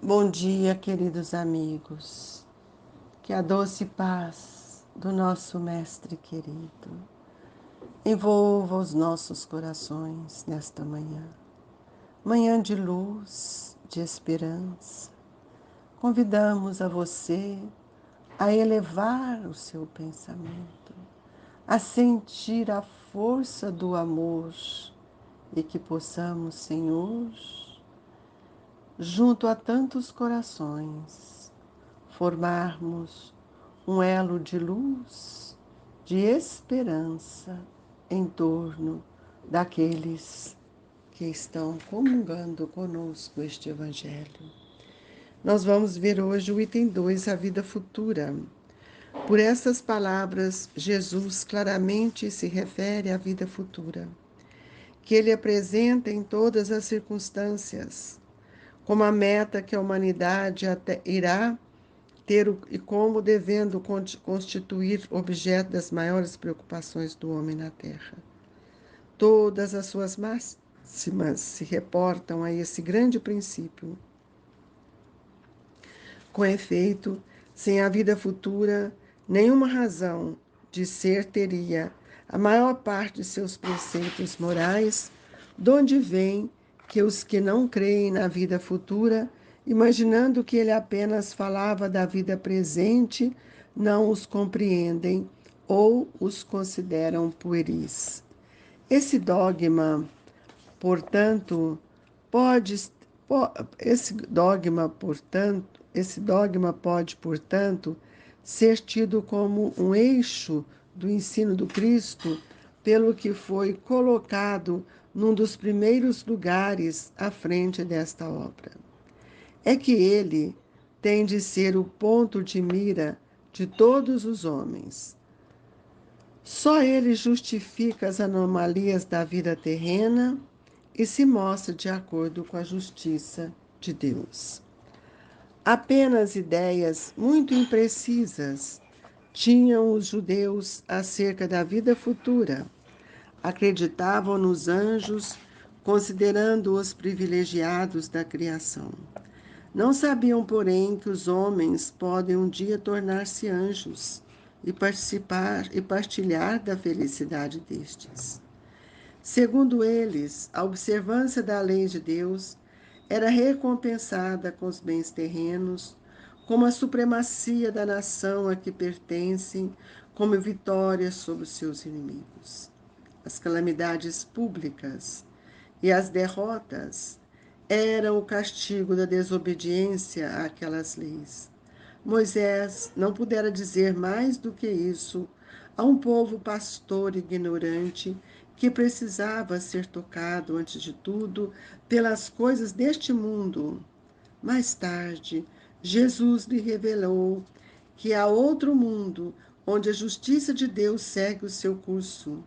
Bom dia, queridos amigos. Que a doce paz do nosso Mestre querido envolva os nossos corações nesta manhã. Manhã de luz, de esperança. Convidamos a você a elevar o seu pensamento, a sentir a força do amor e que possamos, Senhor, junto a tantos corações, formarmos um elo de luz, de esperança em torno daqueles que estão comungando conosco este Evangelho. Nós vamos ver hoje o item 2, a vida futura. Por essas palavras, Jesus claramente se refere à vida futura, que ele apresenta em todas as circunstâncias, como a meta que a humanidade irá ter e como devendo constituir objeto das maiores preocupações do homem na Terra. Todas as suas máximas se reportam a esse grande princípio. Com efeito, sem a vida futura, nenhuma razão de ser teria a maior parte de seus preceitos morais, donde vem que os que não creem na vida futura, imaginando que ele apenas falava da vida presente, não os compreendem ou os consideram pueris. Esse dogma, portanto, pode esse dogma pode, portanto, ser tido como um eixo do ensino do Cristo, pelo que foi colocado num dos primeiros lugares à frente desta obra. É que ele tem de ser o ponto de mira de todos os homens. Só ele justifica as anomalias da vida terrena e se mostra de acordo com a justiça de Deus. Apenas ideias muito imprecisas tinham os judeus acerca da vida futura. Acreditavam nos anjos, considerando-os privilegiados da criação. Não sabiam, porém, que os homens podem um dia tornar-se anjos e participar e partilhar da felicidade destes. Segundo eles, a observância da lei de Deus era recompensada com os bens terrenos, como a supremacia da nação a que pertencem, como vitória sobre os seus inimigos. As calamidades públicas e as derrotas eram o castigo da desobediência àquelas leis. Moisés não pudera dizer mais do que isso a um povo pastor ignorante que precisava ser tocado, antes de tudo, pelas coisas deste mundo. Mais tarde, Jesus lhe revelou que há outro mundo onde a justiça de Deus segue o seu curso.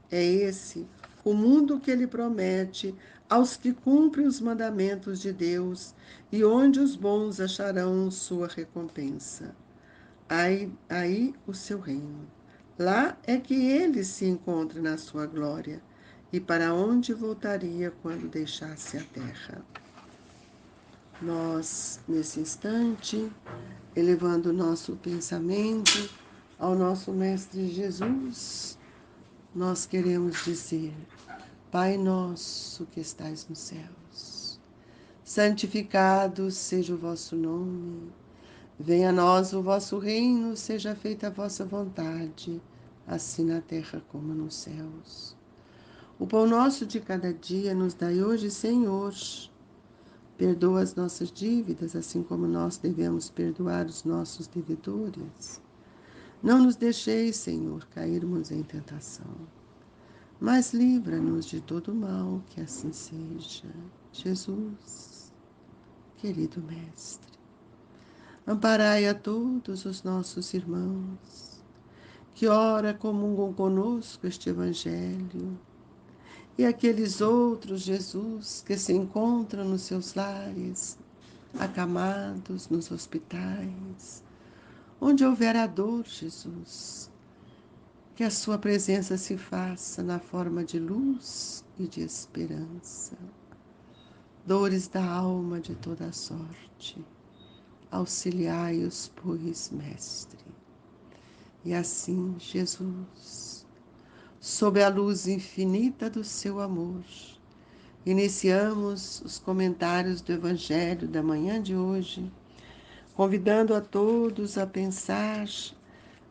É esse o mundo que ele promete aos que cumprem os mandamentos de Deus e onde os bons acharão sua recompensa. Aí o seu reino. Lá é que ele se encontra na sua glória e para onde voltaria quando deixasse a terra. Nós, nesse instante, elevando o nosso pensamento ao nosso Mestre Jesus, nós queremos dizer: Pai nosso que estais nos céus, santificado seja o vosso nome. Venha a nós o vosso reino, seja feita a vossa vontade, assim na terra como nos céus. O pão nosso de cada dia nos dai hoje, Senhor. Perdoa as nossas dívidas, assim como nós devemos perdoar os nossos devedores. Não nos deixeis, Senhor, cairmos em tentação, mas livra-nos de todo mal, que assim seja. Jesus, querido Mestre, amparai a todos os nossos irmãos que ora comungam conosco este Evangelho e aqueles outros, Jesus, que se encontram nos seus lares, acamados nos hospitais, onde houver a dor, Jesus, que a sua presença se faça na forma de luz e de esperança. dores da alma de toda sorte. Auxiliai-os, pois, Mestre. E assim, Jesus, sob a luz infinita do seu amor, iniciamos os comentários do Evangelho da manhã de hoje, convidando a todos a pensar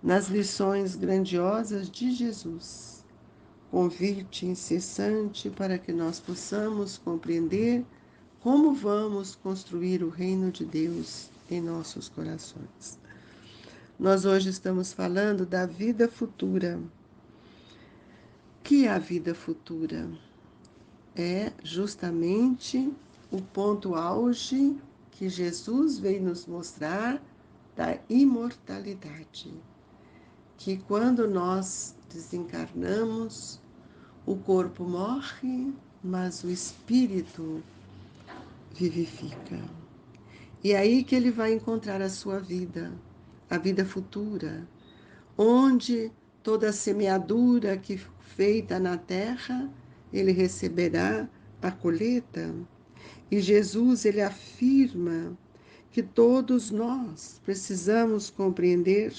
nas lições grandiosas de Jesus. Convite incessante para que nós possamos compreender como vamos construir o reino de Deus em nossos corações. Nós hoje estamos falando da vida futura. O que é a vida futura? É justamente o ponto auge que Jesus veio nos mostrar da imortalidade. Que quando nós desencarnamos, o corpo morre, mas o espírito vivifica. E é aí que ele vai encontrar a sua vida, a vida futura, onde toda a semeadura que feita na terra, ele receberá a colheita. E Jesus, ele afirma que todos nós precisamos compreender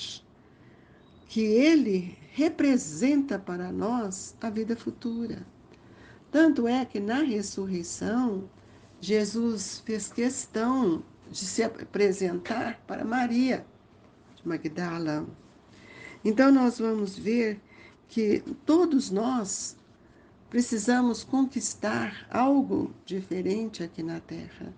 que ele representa para nós a vida futura. Tanto é que na ressurreição, Jesus fez questão de se apresentar para Maria de Magdala. Então, nós vamos ver que todos nós precisamos conquistar algo diferente aqui na Terra.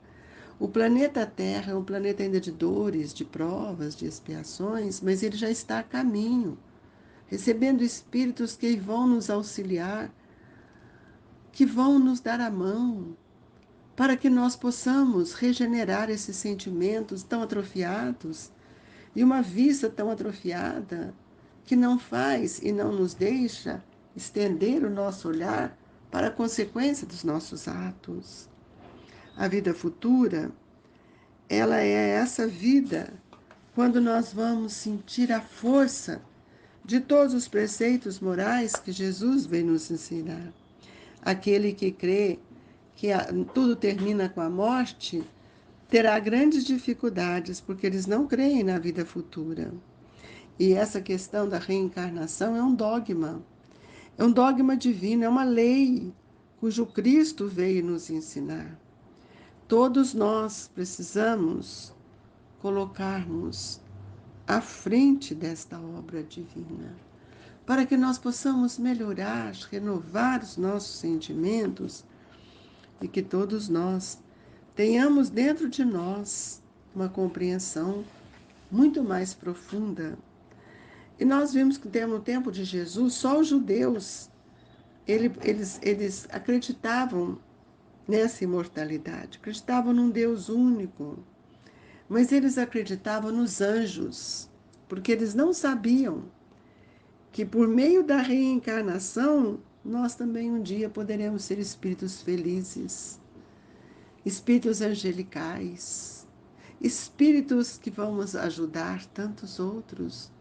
O planeta Terra é um planeta ainda de dores, de provas, de expiações, mas ele já está a caminho, recebendo espíritos que vão nos auxiliar, que vão nos dar a mão, para que nós possamos regenerar esses sentimentos tão atrofiados e uma vista tão atrofiada que não faz e não nos deixa estender o nosso olhar para a consequência dos nossos atos. A vida futura, ela é essa vida quando nós vamos sentir a força de todos os preceitos morais que Jesus veio nos ensinar. Aquele que crê que tudo termina com a morte, terá grandes dificuldades, porque eles não creem na vida futura. E essa questão da reencarnação é um dogma divino, é uma lei cujo Cristo veio nos ensinar. Todos nós precisamos colocarmos à frente desta obra divina, para que nós possamos melhorar, renovar os nossos sentimentos e que todos nós tenhamos dentro de nós uma compreensão muito mais profunda. E nós vimos que no tempo de Jesus, só os judeus, eles acreditavam nessa imortalidade, acreditavam num Deus único, mas eles acreditavam nos anjos, porque eles não sabiam que por meio da reencarnação, nós também um dia poderemos ser espíritos felizes, espíritos angelicais, espíritos que vamos ajudar tantos outros.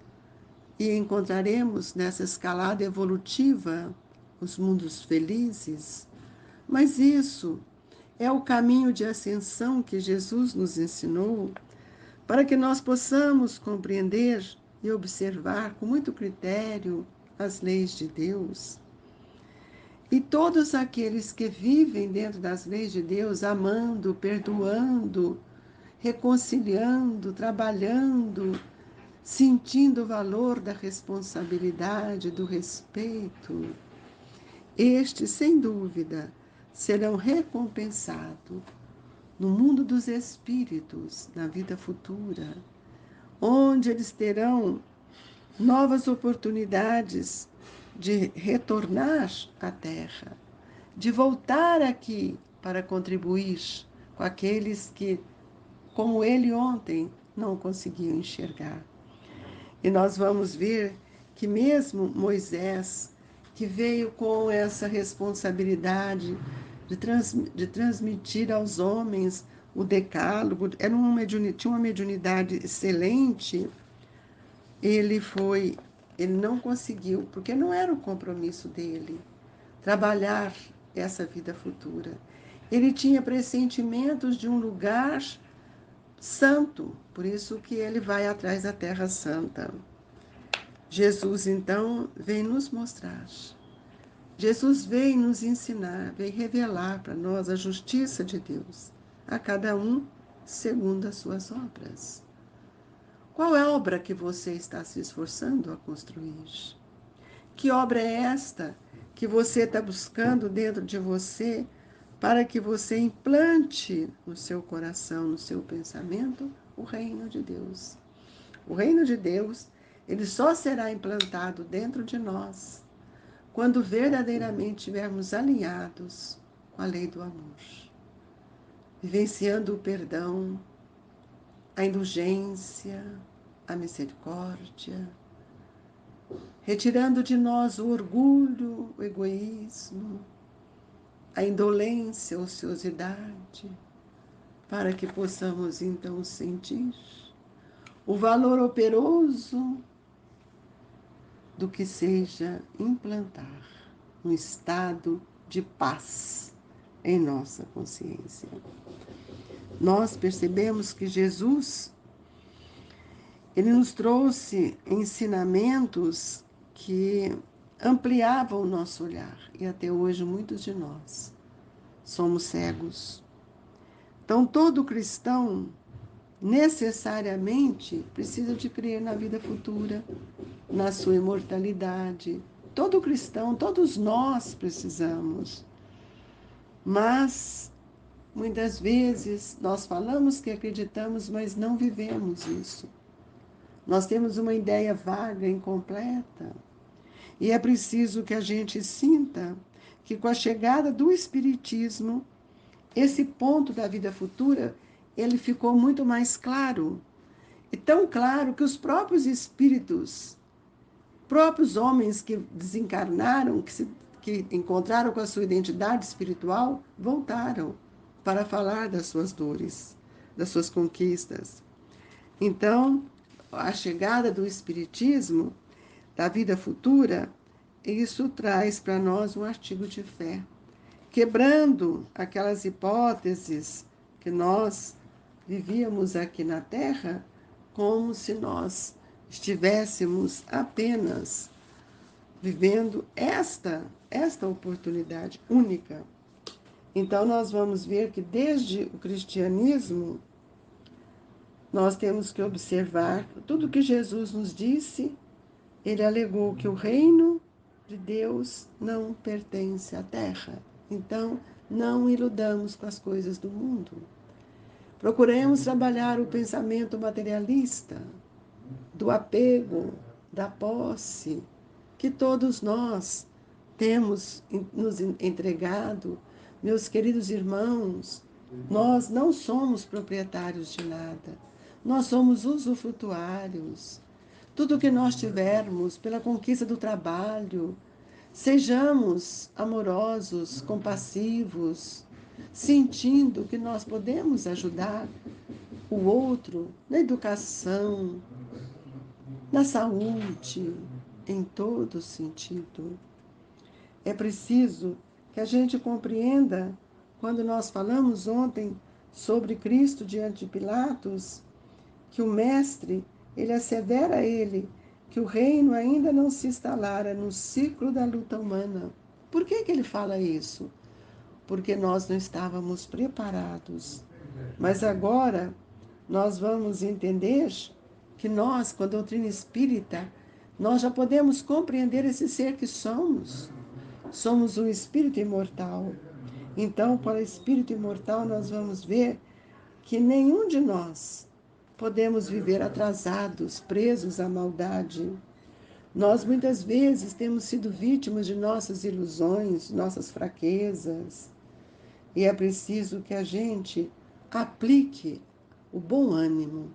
E encontraremos nessa escalada evolutiva os mundos felizes. Mas isso é o caminho de ascensão que Jesus nos ensinou para que nós possamos compreender e observar com muito critério as leis de Deus. E todos aqueles que vivem dentro das leis de Deus, amando, perdoando, reconciliando, trabalhando, sentindo o valor da responsabilidade, do respeito, estes, sem dúvida, serão recompensados no mundo dos espíritos, na vida futura, onde eles terão novas oportunidades de retornar à Terra, de voltar aqui para contribuir com aqueles que, como ele ontem, não conseguiam enxergar. E nós vamos ver que mesmo Moisés, que veio com essa responsabilidade de transmitir aos homens o decálogo, tinha uma mediunidade excelente, ele não conseguiu, porque não era o compromisso dele, trabalhar essa vida futura. Ele tinha pressentimentos de um lugar santo, por isso que ele vai atrás da Terra Santa. Jesus, então, vem nos mostrar. Jesus veio nos ensinar, veio revelar para nós a justiça de Deus, a cada um segundo as suas obras. Qual é a obra que você está se esforçando a construir? Que obra é esta que você está buscando dentro de você para que você implante no seu coração, no seu pensamento, o reino de Deus? O reino de Deus, ele só será implantado dentro de nós quando verdadeiramente estivermos alinhados com a lei do amor, vivenciando o perdão, a indulgência, a misericórdia, retirando de nós o orgulho, o egoísmo, a indolência, a ociosidade, para que possamos então sentir o valor operoso do que seja implantar um estado de paz em nossa consciência. Nós percebemos que Jesus, ele nos trouxe ensinamentos que ampliavam o nosso olhar, e até hoje muitos de nós somos cegos. Então, todo cristão necessariamente precisa de crer na vida futura, na sua imortalidade. Todo cristão, todos nós precisamos. Mas, muitas vezes, nós falamos que acreditamos, mas não vivemos isso. Nós temos uma ideia vaga, incompleta. E é preciso que a gente sinta que, com a chegada do Espiritismo, esse ponto da vida futura, ele ficou muito mais claro. E tão claro que os próprios espíritos, próprios homens que desencarnaram, que encontraram com a sua identidade espiritual, voltaram para falar das suas dores, das suas conquistas. Então, a chegada do Espiritismo, da vida futura, isso traz para nós um artigo de fé, quebrando aquelas hipóteses que nós vivíamos aqui na Terra, como se nós estivéssemos apenas vivendo esta oportunidade única. Então, nós vamos ver que desde o cristianismo, nós temos que observar tudo que Jesus nos disse. Ele alegou que o reino de Deus não pertence à terra. Então, não iludamos com as coisas do mundo. Procuremos trabalhar o pensamento materialista, do apego, da posse, que todos nós temos nos entregado. Meus queridos irmãos, nós não somos proprietários de nada, nós somos usufrutuários. Tudo que nós tivermos pela conquista do trabalho, sejamos amorosos, compassivos, sentindo que nós podemos ajudar o outro na educação, na saúde, em todo sentido. É preciso que a gente compreenda, quando nós falamos ontem sobre Cristo diante de Pilatos, que o Mestre, ele assevera a ele que o reino ainda não se instalara no ciclo da luta humana. Por que ele fala isso? Porque nós não estávamos preparados. Mas agora nós vamos entender que nós, com a doutrina espírita, nós já podemos compreender esse ser que somos. Somos um espírito imortal. Então, para o espírito imortal, nós vamos ver que nenhum de nós podemos viver atrasados, presos à maldade. Nós, muitas vezes, temos sido vítimas de nossas ilusões, nossas fraquezas. E é preciso que a gente aplique o bom ânimo,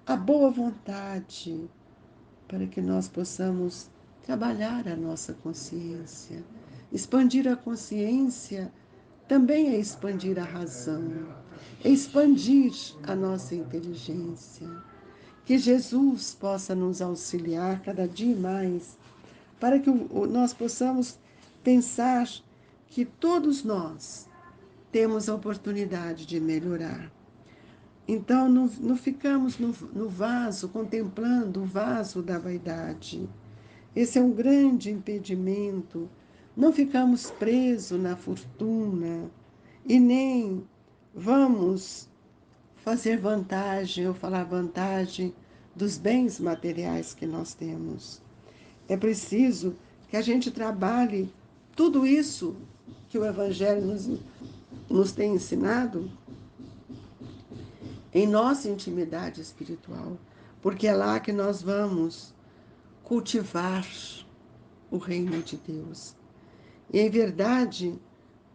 a boa vontade, para que nós possamos trabalhar a nossa consciência. Expandir a consciência também é expandir a razão, é expandir a nossa inteligência. Que Jesus possa nos auxiliar cada dia mais, para que nós possamos pensar que todos nós temos a oportunidade de melhorar. Então, não ficamos no vaso, contemplando o vaso da vaidade. Esse é um grande impedimento. Não ficamos presos na fortuna e nem vamos fazer vantagem ou falar vantagem dos bens materiais que nós temos. É preciso que a gente trabalhe tudo isso que o Evangelho nos tem ensinado em nossa intimidade espiritual, porque é lá que nós vamos cultivar o reino de Deus. E em verdade,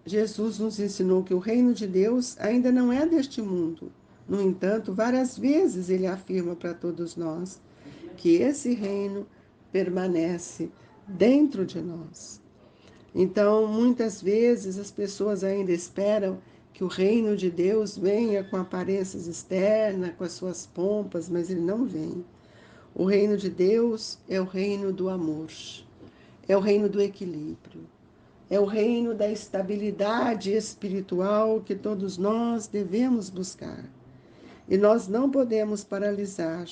Jesus nos ensinou que o reino de Deus ainda não é deste mundo. No entanto, várias vezes ele afirma para todos nós que esse reino permanece dentro de nós. Então, muitas vezes as pessoas ainda esperam que o reino de Deus venha com aparências externas, com as suas pompas, mas ele não vem. O reino de Deus é o reino do amor, é o reino do equilíbrio, é o reino da estabilidade espiritual que todos nós devemos buscar. E nós não podemos paralisar,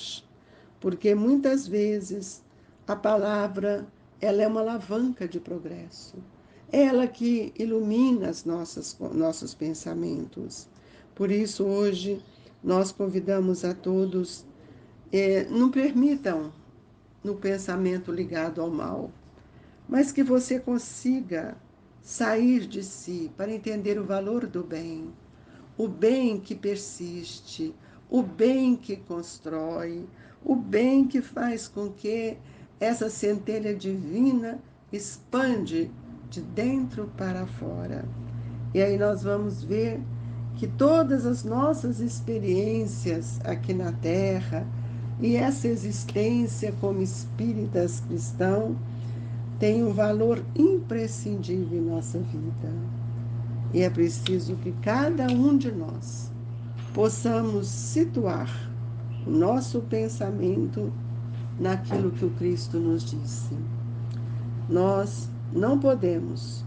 porque muitas vezes a palavra ela é uma alavanca de progresso. É ela que ilumina nossos pensamentos. Por isso, hoje, nós convidamos a todos, não permitam no pensamento ligado ao mal, mas que você consiga sair de si para entender o valor do bem, o bem que persiste, o bem que constrói, o bem que faz com que essa centelha divina expande de dentro para fora. E aí nós vamos ver que todas as nossas experiências aqui na Terra e essa existência como espíritas cristãos tem um valor imprescindível em nossa vida. E é preciso que cada um de nós possamos situar o nosso pensamento naquilo que o Cristo nos disse. Nós não podemos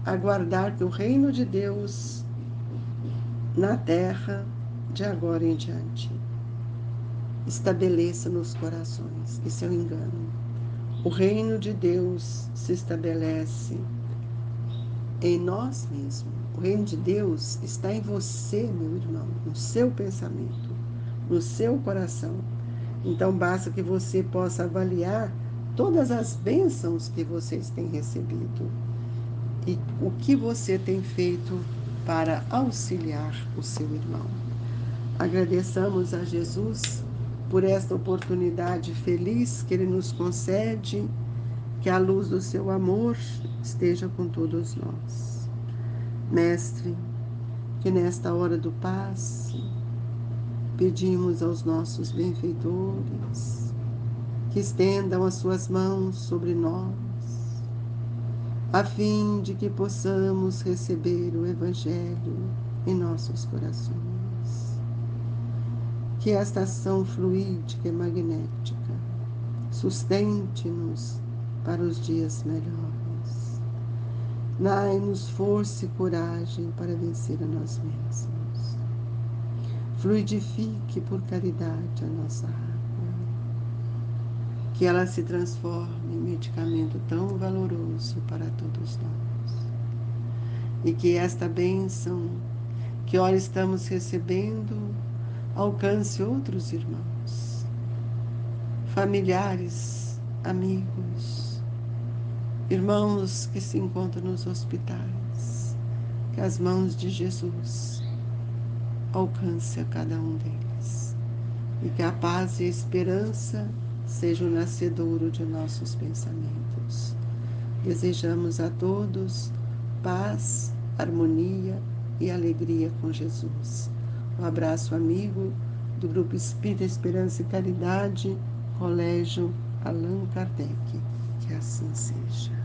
aguardar que o reino de Deus na terra, de agora em diante, estabeleça nos corações. Isso é um engano. O reino de Deus se estabelece em nós mesmos. O reino de Deus está em você, meu irmão, no seu pensamento, no seu coração. Então, basta que você possa avaliar todas as bênçãos que vocês têm recebido e o que você tem feito para auxiliar o seu irmão. Agradeçamos a Jesus por esta oportunidade feliz que Ele nos concede, que a luz do seu amor esteja com todos nós. Mestre, que nesta hora do passe, pedimos aos nossos benfeitores que estendam as suas mãos sobre nós, a fim de que possamos receber o Evangelho em nossos corações. Que esta ação fluídica e magnética sustente-nos para os dias melhores. Dai-nos força e coragem para vencer a nós mesmos. Fluidifique por caridade a nossa água, que ela se transforme em medicamento tão valoroso para todos nós. E que esta bênção que ora estamos recebendo alcance outros irmãos, familiares, amigos, irmãos que se encontram nos hospitais. Que as mãos de Jesus alcance a cada um deles. E que a paz e a esperança sejam o nascedouro de nossos pensamentos. Desejamos a todos paz, harmonia e alegria com Jesus. Um abraço amigo do Grupo Espírita Esperança e Caridade, Colégio Allan Kardec. Que assim seja.